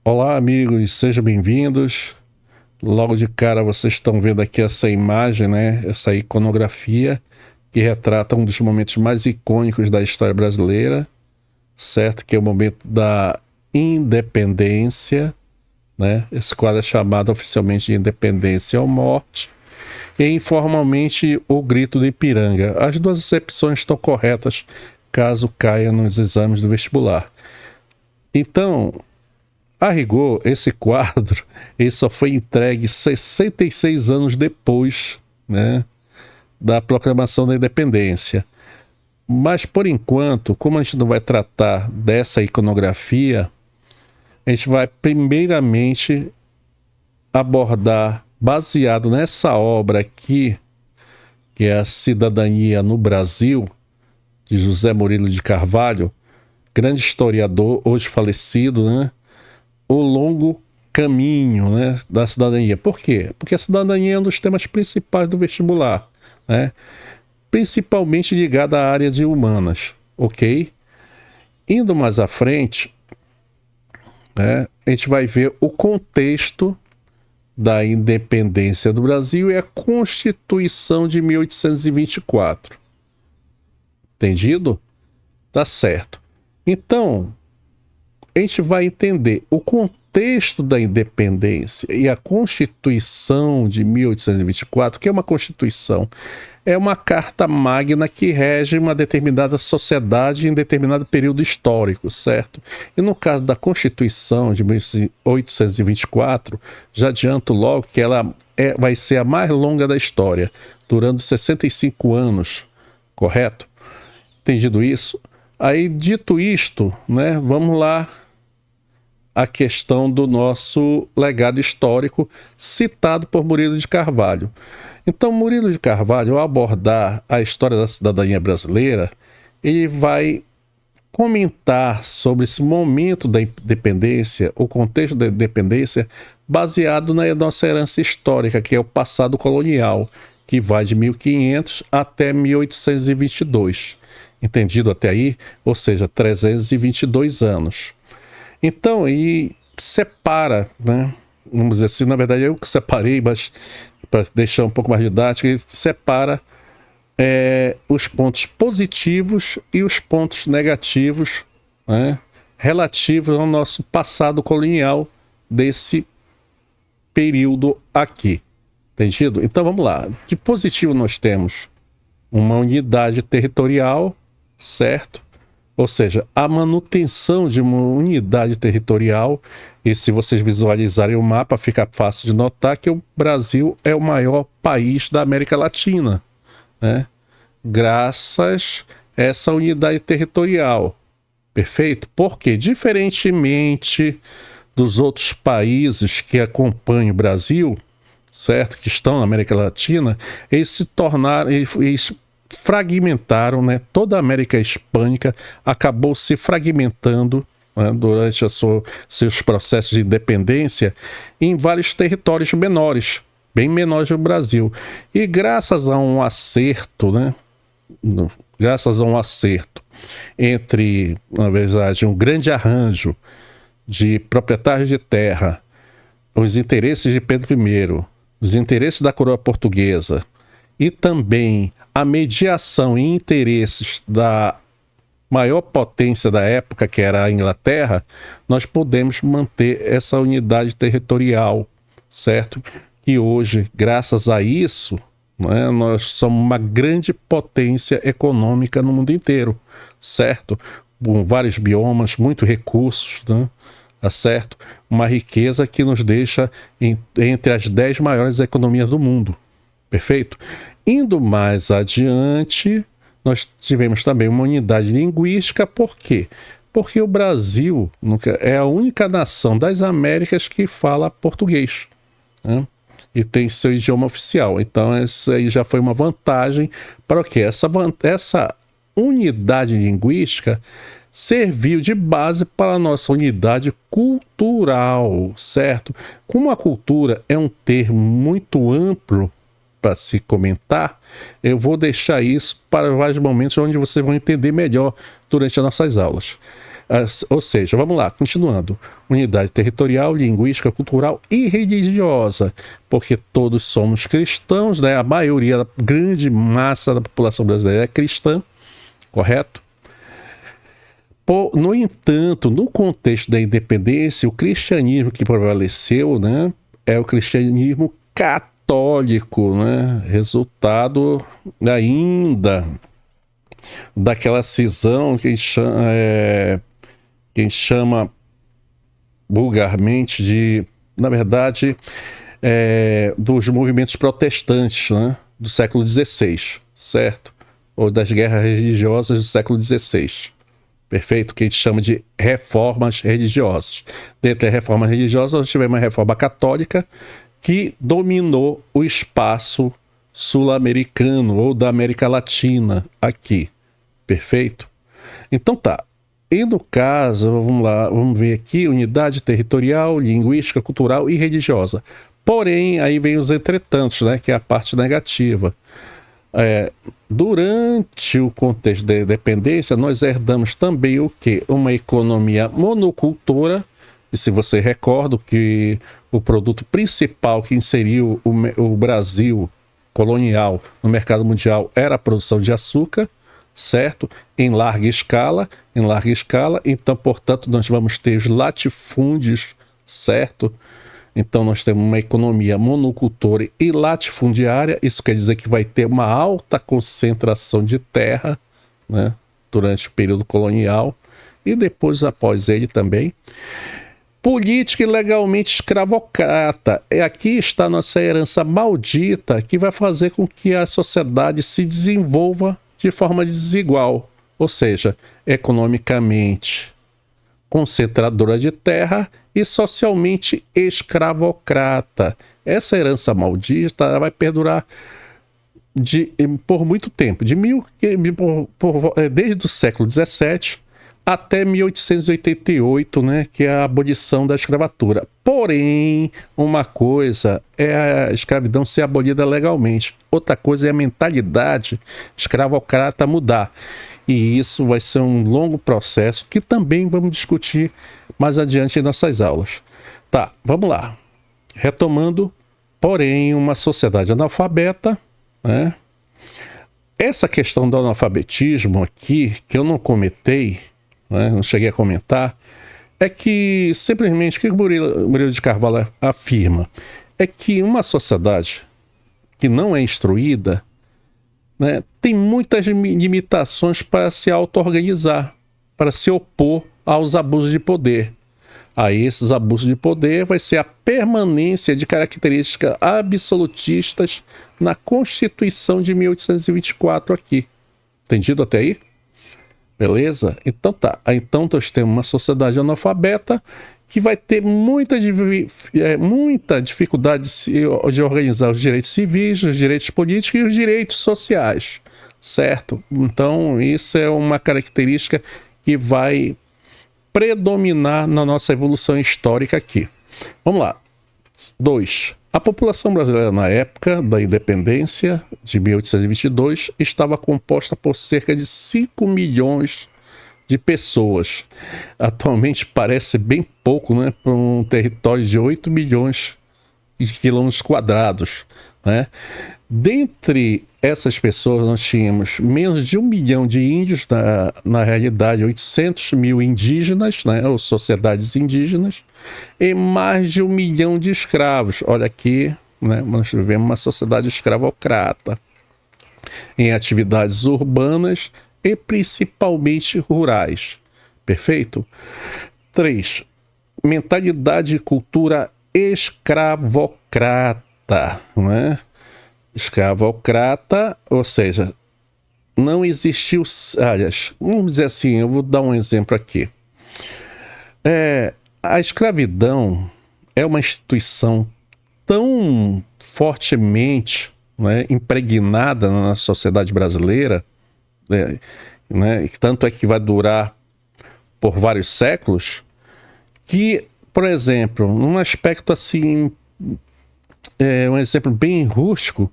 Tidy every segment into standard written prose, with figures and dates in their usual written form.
Olá, amigos, sejam bem-vindos. Logo de cara vocês estão vendo aqui essa imagem, né? Essa iconografia que retrata um dos momentos mais icônicos da história brasileira, certo? Que é o momento da independência, né? Esse quadro é chamado oficialmente de Independência ou Morte e informalmente o Grito do Ipiranga. As duas acepções estão corretas caso caia nos exames do vestibular. Então, a rigor, esse quadro ele só foi entregue 66 anos depois, né, da proclamação da independência. Mas, por enquanto, como a gente não vai tratar dessa iconografia, a gente vai primeiramente abordar, baseado nessa obra aqui, que é a Cidadania no Brasil, de José Murilo de Carvalho, grande historiador, hoje falecido, né? O longo caminho, né, da cidadania. Por quê? Porque a cidadania é um dos temas principais do vestibular, né? Principalmente ligado à área de humanas, ok? Indo mais à frente, né, a gente vai ver o contexto da independência do Brasil e a Constituição de 1824. Entendido? Tá certo. Então, a gente vai entender o contexto da independência e a Constituição de 1824, que é uma Constituição, é uma carta magna que rege uma determinada sociedade em determinado período histórico, certo? E no caso da Constituição de 1824, já adianto logo que ela vai ser a mais longa da história, durando 65 anos, correto? Entendido isso? Aí, dito isto, né, vamos lá a questão do nosso legado histórico citado por Murilo de Carvalho. Então, Murilo de Carvalho, ao abordar a história da cidadania brasileira, ele vai comentar sobre esse momento da independência, o contexto da independência, baseado na nossa herança histórica, que é o passado colonial, que vai de 1500 até 1822. Entendido até aí? Ou seja, 322 anos. Então, e separa, né? Vamos dizer assim, na verdade eu que separei, mas para deixar um pouco mais didático, ele separa os pontos positivos e os pontos negativos, né, relativos ao nosso passado colonial desse período aqui. Entendido? Então vamos lá. De positivo nós temos uma unidade territorial, certo? Ou seja, a manutenção de uma unidade territorial, e se vocês visualizarem o mapa, fica fácil de notar que o Brasil é o maior país da América Latina, né? Graças a essa unidade territorial. Perfeito? Porque, diferentemente dos outros países que acompanham o Brasil, certo? Que estão na América Latina, eles se tornaram, eles fragmentaram, né? Toda a América Hispânica acabou se fragmentando, né, durante seus processos de independência em vários territórios menores, bem menores do Brasil. E graças a um acerto, né? Graças a um acerto entre, na verdade, um grande arranjo de proprietários de terra, os interesses de Pedro I, os interesses da coroa portuguesa e também a mediação e interesses da maior potência da época, que era a Inglaterra, nós podemos manter essa unidade territorial, certo? E hoje, graças a isso, né, nós somos uma grande potência econômica no mundo inteiro, certo? Com vários biomas, muitos recursos, né? Tá certo? Uma riqueza que nos deixa entre as 10 maiores economias do mundo. Perfeito? Indo mais adiante, nós tivemos também uma unidade linguística. Por quê? Porque o Brasil é a única nação das Américas que fala português, né? E tem seu idioma oficial. Então, essa aí já foi uma vantagem para o quê? Essa unidade linguística serviu de base para a nossa unidade cultural, certo? Como a cultura é um termo muito amplo para se comentar, eu vou deixar isso para vários momentos onde vocês vão entender melhor durante as nossas aulas. Ou seja, vamos lá, continuando. Unidade territorial, linguística, cultural e religiosa. Porque todos somos cristãos, né? A maioria, a grande massa da população brasileira é cristã, correto? No entanto, no contexto da independência, o cristianismo que prevaleceu, né, é o cristianismo católico, né? Resultado ainda daquela cisão que a gente chama vulgarmente de, na verdade, dos movimentos protestantes, né, do século XVI, certo? Ou das guerras religiosas do século XVI. Perfeito? Que a gente chama de reformas religiosas. Dentre as reformas religiosas, nós tivemos uma reforma católica que dominou o espaço sul-americano ou da América Latina aqui. Perfeito? Então tá. E no caso, vamos lá, vamos ver aqui, unidade territorial, linguística, cultural e religiosa. Porém, aí vem os entretantos, né, que é a parte negativa. Durante o contexto da independência, nós herdamos também o quê? Uma economia monocultora, e se você recorda que o produto principal que inseriu o Brasil colonial no mercado mundial era a produção de açúcar, certo? Em larga escala, então, portanto, nós vamos ter os latifúndios, certo? Então, nós temos uma economia monocultora e latifundiária. Isso quer dizer que vai ter uma alta concentração de terra, né, durante o período colonial e depois após ele também. Política e legalmente escravocrata. Aqui está a nossa herança maldita que vai fazer com que a sociedade se desenvolva de forma desigual, ou seja, economicamente concentradora de terra e socialmente escravocrata. Essa herança maldita vai perdurar por muito tempo, desde o século XVII até 1888, né, que é a abolição da escravatura. Porém, uma coisa é a escravidão ser abolida legalmente, outra coisa é a mentalidade escravocrata mudar. E isso vai ser um longo processo que também vamos discutir mais adiante em nossas aulas. Tá, vamos lá. Retomando, porém, uma sociedade analfabeta, né? Essa questão do analfabetismo aqui, que eu não comentei, né, não cheguei a comentar, é que simplesmente o que o Murilo de Carvalho afirma é que uma sociedade que não é instruída, né, tem muitas limitações para se auto-organizar, para se opor aos abusos de poder. Aí esses abusos de poder vai ser a permanência de características absolutistas na Constituição de 1824 aqui. Entendido até aí? Beleza? Então tá. Então nós temos uma sociedade analfabeta que vai ter muita dificuldade de organizar os direitos civis, os direitos políticos e os direitos sociais, certo? Então isso é uma característica que vai predominar na nossa evolução histórica aqui. Vamos lá. 2. A população brasileira na época da independência de 1822 estava composta por cerca de 5 milhões de pessoas. Atualmente parece bem pouco, né, para um território de 8 milhões de quilômetros quadrados, né? Dentre essas pessoas nós tínhamos menos de 1 milhão de índios, na realidade 800 mil indígenas, né, ou sociedades indígenas, e mais de 1 milhão de escravos. Olha aqui, né, nós tivemos uma sociedade escravocrata em atividades urbanas e principalmente rurais. Perfeito? 3. Mentalidade e cultura escravocrata, né? Escravocrata, ou seja, não existiu... Aliás, vamos dizer assim, eu vou dar um exemplo aqui. A escravidão é uma instituição tão fortemente, né, impregnada na sociedade brasileira, né, tanto é que vai durar por vários séculos, que, por exemplo, num aspecto assim, um exemplo bem rústico,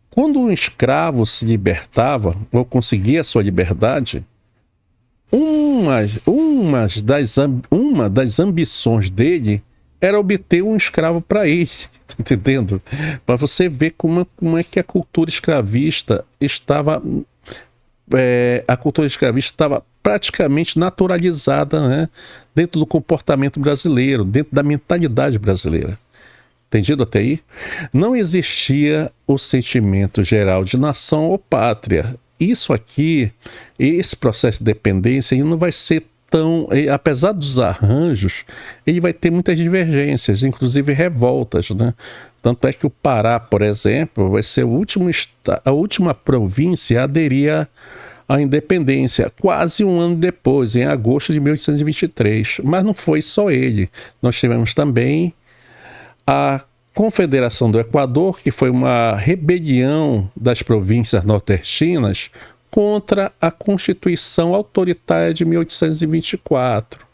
quando um escravo se libertava ou conseguia a sua liberdade, um uma das ambições dele era obter um escravo para ele, tá entendendo? Para você ver como é que a cultura escravista estava... a cultura escravista estava praticamente naturalizada, né, dentro do comportamento brasileiro, dentro da mentalidade brasileira. Entendido até aí? Não existia o sentimento geral de nação ou pátria. Isso aqui, esse processo de dependência, ele não vai ser tão... Apesar dos arranjos, ele vai ter muitas divergências, inclusive revoltas, né? Tanto é que o Pará, por exemplo, vai ser a última província a aderir à independência, quase um ano depois, em agosto de 1823. Mas não foi só ele. Nós tivemos também a Confederação do Equador, que foi uma rebelião das províncias nordestinas contra a Constituição Autoritária de 1824,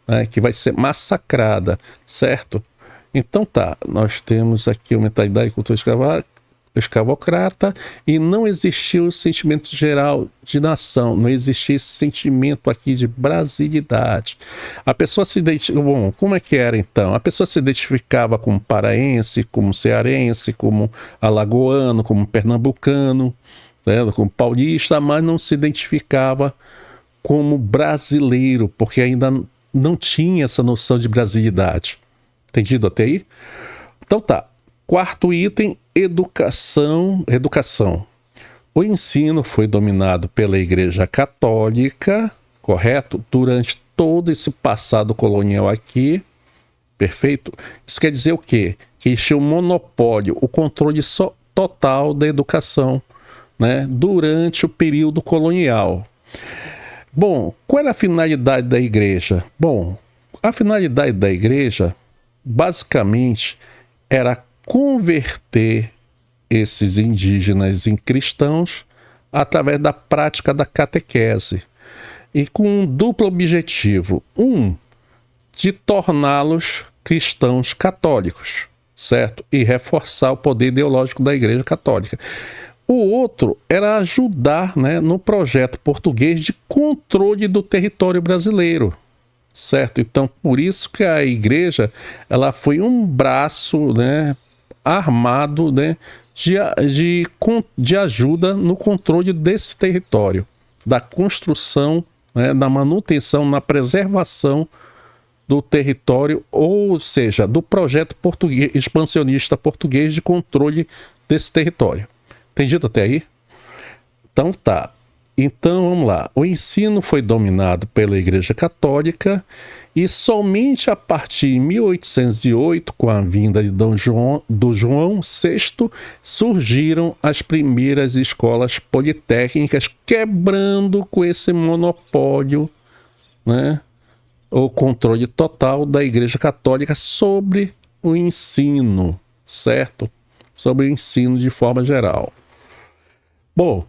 né, que vai ser massacrada, certo? Então tá, nós temos aqui uma mentalidade e cultura escravocrata e não existiu o sentimento geral de nação, não existia esse sentimento aqui de brasilidade. A pessoa se identificava, bom, como é que era então? A pessoa se identificava como paraense, como cearense, como alagoano, como pernambucano, né, como paulista, mas não se identificava como brasileiro, porque ainda não tinha essa noção de brasilidade. Entendido até aí? Então tá. Quarto item, educação. O ensino foi dominado pela Igreja Católica, correto? Durante todo esse passado colonial aqui, perfeito? Isso quer dizer o quê? Que existia um monopólio, o controle total da educação, né, durante o período colonial. Bom, qual era a finalidade da igreja? Bom, a finalidade da igreja, basicamente, era converter esses indígenas em cristãos através da prática da catequese e com um duplo objetivo. De torná-los cristãos católicos, certo? E reforçar o poder ideológico da Igreja Católica. O outro era ajudar, né, no projeto português de controle do território brasileiro, certo? Então, por isso que a igreja, ela foi um braço, né, armado, né, de ajuda no controle desse território, da construção, né, da manutenção, na preservação do território, ou seja, do projeto português, expansionista português de controle desse território. Entendido até aí? Então tá. Então vamos lá. O ensino foi dominado pela Igreja Católica e somente a partir de 1808, com a vinda de João VI, surgiram as primeiras escolas politécnicas, quebrando com esse monopólio, né, o controle total da Igreja Católica sobre o ensino, certo? Sobre o ensino de forma geral. Bom,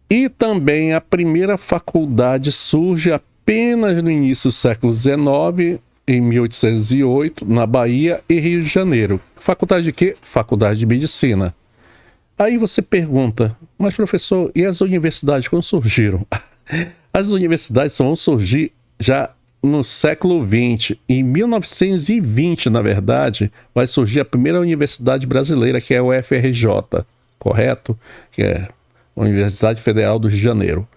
e também a primeira faculdade surge apenas no início do século XIX, em 1808, na Bahia e Rio de Janeiro. Faculdade de quê? Faculdade de Medicina. Aí você pergunta, mas professor, e as universidades quando surgiram? As universidades vão surgir já no século XX. Em 1920, na verdade, vai surgir a primeira universidade brasileira, que é o UFRJ, correto? Que é a Universidade Federal do Rio de Janeiro.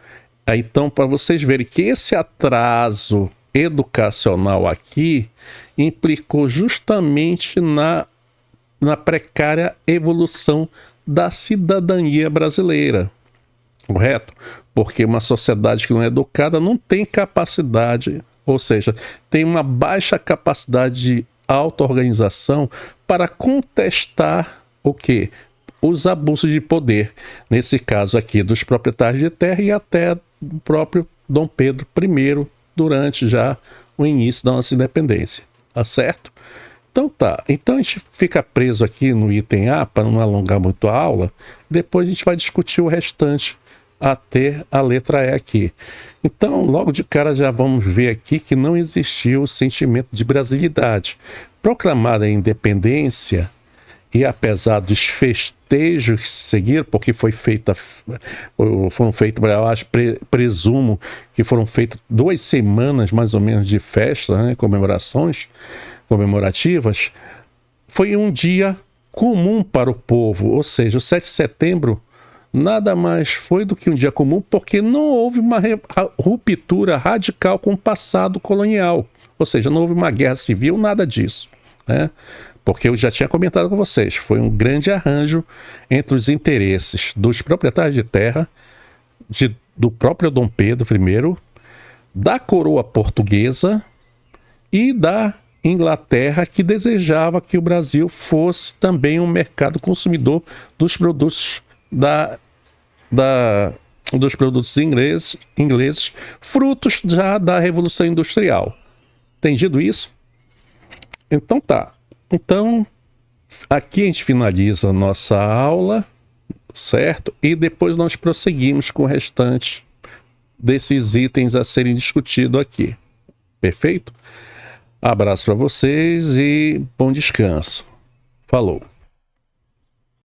Então, para vocês verem que esse atraso educacional aqui implicou justamente na precária evolução da cidadania brasileira, correto? Porque uma sociedade que não é educada não tem capacidade, ou seja, tem uma baixa capacidade de auto-organização para contestar o quê? Os abusos de poder, nesse caso aqui dos proprietários de terra e até do próprio Dom Pedro I, durante já o início da nossa independência, tá certo? Então tá, então a gente fica preso aqui no item A, para não alongar muito a aula, depois a gente vai discutir o restante até a letra E aqui. Então, logo de cara já vamos ver aqui que não existiu o sentimento de brasilidade. Proclamada a independência e apesar dos festejos que seguiram, porque foram feitas, eu acho, presumo que foram feitas 2 semanas mais ou menos de festa, né, comemorativas, foi um dia comum para o povo, ou seja, o 7 de setembro nada mais foi do que um dia comum, porque não houve uma ruptura radical com o passado colonial, ou seja, não houve uma guerra civil, nada disso, né? Porque eu já tinha comentado com vocês, foi um grande arranjo entre os interesses dos proprietários de terra, do próprio Dom Pedro I, da coroa portuguesa e da Inglaterra, que desejava que o Brasil fosse também um mercado consumidor dos produtos dos produtos ingleses, frutos já da Revolução Industrial. Entendido isso? Então tá. Então, aqui a gente finaliza a nossa aula, certo? E depois nós prosseguimos com o restante desses itens a serem discutidos aqui. Perfeito? Abraço para vocês e bom descanso. Falou!